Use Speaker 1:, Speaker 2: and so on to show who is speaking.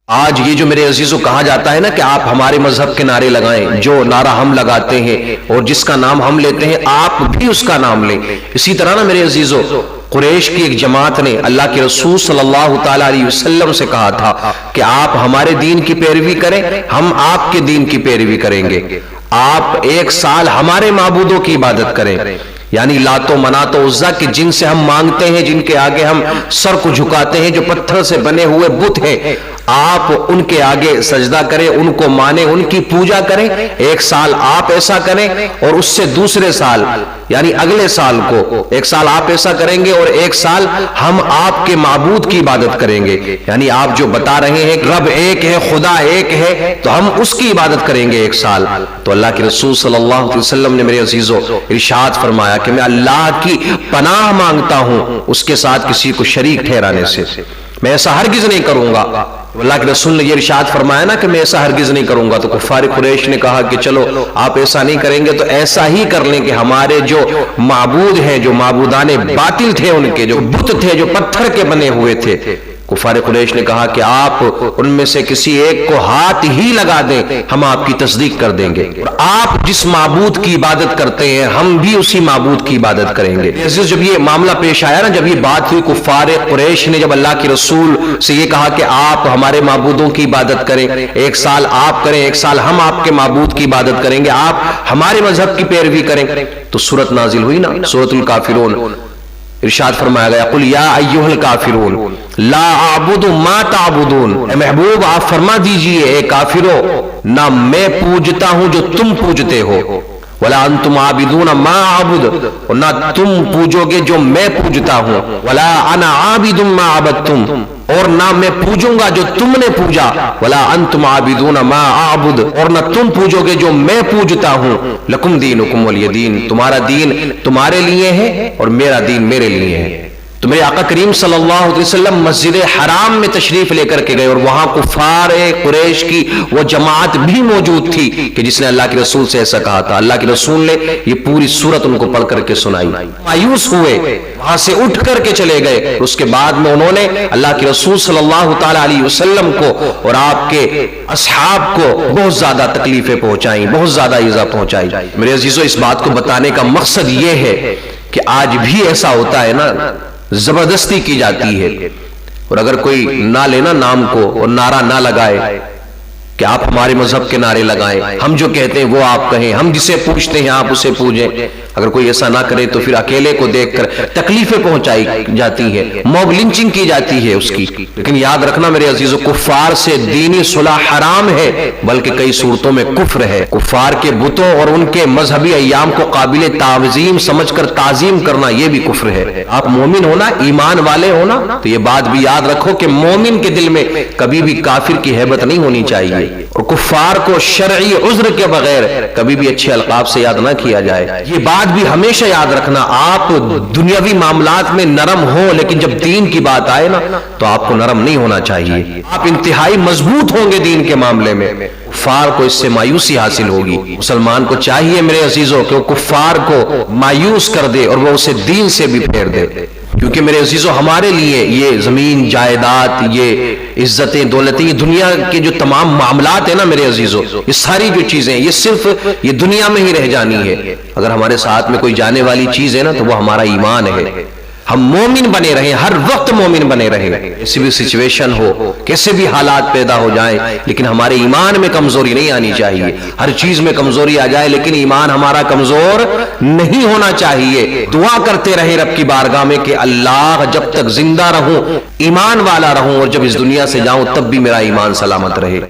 Speaker 1: آج یہ جو میرے عزیزوں کہا جاتا ہے نا کہ آپ ہمارے مذہب کے نعرے لگائیں، جو نعرہ ہم لگاتے ہیں اور جس کا نام ہم لیتے ہیں آپ بھی اس کا نام لیں۔ اسی طرح نا میرے عزیزوں قریش کی ایک جماعت نے اللہ کے رسول صلی اللہ تعالیٰ علیہ وسلم سے کہا تھا کہ آپ ہمارے دین کی پیروی کریں، ہم آپ کے دین کی پیروی کریں گے، آپ 1 سال ہمارے معبودوں کی عبادت کریں، یعنی لات و منات و عزا کے جن سے ہم مانگتے ہیں، جن کے آگے ہم سر کو جھکاتے ہیں، جو پتھر سے بنے ہوئے بت ہیں، آپ ان کے آگے سجدہ کریں، ان کو مانیں، ان کی پوجا کریں۔ 1 سال آپ ایسا کریں اور اس سے دوسرے سال یعنی اگلے سال کو 1 سال آپ ایسا کریں گے اور 1 سال ہم آپ کے معبود کی عبادت کریں گے، یعنی آپ جو بتا رہے ہیں رب ایک ہے، خدا ایک ہے، تو ہم اس کی عبادت کریں گے 1 سال۔ تو اللہ کے رسول صلی اللہ علیہ وسلم نے میرے عزیزوں ارشاد فرمایا کہ میں اللہ کی پناہ مانگتا ہوں اس کے ساتھ کسی کو شریک ٹھہرانے سے، میں ایسا ہرگز نہیں کروں گا۔ اللہ کے رسول نے یہ ارشاد فرمایا نا کہ میں ایسا ہرگز نہیں کروں گا، تو کفار قریش نے کہا کہ چلو آپ ایسا نہیں کریں گے تو ایسا ہی کر لیں کہ ہمارے جو معبود ہیں، جو معبودان باطل تھے، ان کے جو بت تھے، جو پتھر کے بنے ہوئے تھے، کفار قریش نے کہا کہ آپ ان میں سے کسی ایک کو ہاتھ ہی لگا دیں، ہم آپ کی تصدیق کر دیں گے، اور آپ جس معبود کی عبادت کرتے ہیں ہم بھی اسی معبود کی عبادت کریں گے۔ جب یہ معاملہ پیش آیا نا، جب یہ بات ہوئی، کفار قریش نے جب اللہ کے رسول سے یہ کہا کہ آپ ہمارے معبودوں کی عبادت کریں، 1 سال آپ کریں، 1 سال ہم آپ کے معبود کی عبادت کریں گے، آپ ہمارے مذہب کی پیروی کریں، تو سورت نازل ہوئی نا، سورۃ الکافرون۔ ارشاد فرمایا گیا قل یا ایھا الکافرون لا اعبد ما تعبدون، اے محبوب آپ فرما دیجئے اے کافرو، نہ میں پوجتا ہوں جو تم پوجتے ہو، ولا انتم عابدون ما اعبد، اور نہ تم پوجو گے جو میں پوجتا ہوں، ولا انا عابد ما عبدتم، اور نہ میں پوجوں گا جو تم نے پوجا، ولا انتم عابدون ما اعبد، اور نہ تم پوجو گے جو میں پوجتا ہوں، لکم دینکم ولی دین، تمہارا دین تمہارے لیے ہے اور میرا دین میرے لیے ہے۔ تو میرے آقا کریم صلی اللہ علیہ وسلم مسجد حرام میں تشریف لے کر کے گئے، اور وہاں کفار قریش کی وہ جماعت بھی موجود تھی کہ جس نے اللہ کے رسول سے ایسا کہا تھا۔ اللہ کے رسول نے یہ پوری سورت ان کو پڑھ کر کے سنائی، مایوس ہوئے، وہاں سے اٹھ کر کے چلے گئے۔ اس کے بعد میں انہوں نے اللہ کے رسول صلی اللہ تعالی علیہ وسلم کو اور آپ کے اصحاب کو بہت زیادہ تکلیفیں پہنچائیں، بہت زیادہ ایذا پہنچائی۔ میرے عزیزوں اس بات کو بتانے کا مقصد یہ ہے کہ آج بھی ایسا ہوتا ہے نا، زبردستی کی جاتی ہے، اور اگر کوئی نہ لینا نام کو اور نعرہ نہ لگائے کہ آپ ہمارے مذہب کے نعرے لگائیں، ہم جو کہتے ہیں وہ آپ کہیں، ہم جسے پوچھتے ہیں آپ اسے پوجیں، اگر کوئی ایسا نہ کرے تو پھر اکیلے کو دیکھ کر تکلیفیں پہنچائی جاتی ہے، موب لنچنگ کی جاتی ہے اس کی۔ لیکن یاد رکھنا میرے عزیزوں، کفار سے دینی صلح حرام ہے، بلکہ کئی صورتوں میں کفر ہے۔ کفار کے بتوں اور ان کے مذہبی ایام کو قابل تعظیم سمجھ کر تعظیم کرنا، یہ بھی کفر ہے۔ آپ مومن ہونا، ایمان والے ہونا، تو یہ بات بھی یاد رکھو کہ مومن کے دل میں کبھی بھی کافر کی ہیبت نہیں ہونی چاہیے، اور کفار کو شرعی عذر کے بغیر کبھی بھی اچھے القاب سے یاد نہ کیا جائے۔ یہ بات بھی ہمیشہ یاد رکھنا، آپ دنیاوی معاملات میں نرم ہو، لیکن جب دین کی بات آئے نا تو آپ کو نرم نہیں ہونا چاہیے، آپ انتہائی مضبوط ہوں گے دین کے معاملے میں۔ کفار کو اس سے مایوسی حاصل ہوگی۔ مسلمان کو چاہیے میرے عزیزوں کہ وہ کفار کو مایوس کر دے اور وہ اسے دین سے بھی پھیر دے، کیونکہ میرے عزیزوں ہمارے لیے یہ زمین جائیداد، یہ عزتیں دولتیں، یہ دنیا کے جو تمام معاملات ہیں نا میرے عزیزوں، یہ ساری جو چیزیں یہ صرف یہ دنیا میں ہی رہ جانی ہے۔ اگر ہمارے ساتھ میں کوئی جانے والی چیز ہے نا تو وہ ہمارا ایمان ہے۔ ہم مومن بنے رہیں، ہر وقت مومن بنے رہیں، کسی بھی سچویشن ہو، کیسے بھی حالات پیدا ہو جائیں، لیکن ہمارے ایمان میں کمزوری نہیں آنی چاہیے۔ ہر چیز میں کمزوری آ جائے لیکن ایمان ہمارا کمزور نہیں ہونا چاہیے۔ دعا کرتے رہے رب کی بارگاہ میں کہ اللہ جب تک زندہ رہوں ایمان والا رہوں، اور جب اس دنیا سے جاؤں تب بھی میرا ایمان سلامت رہے۔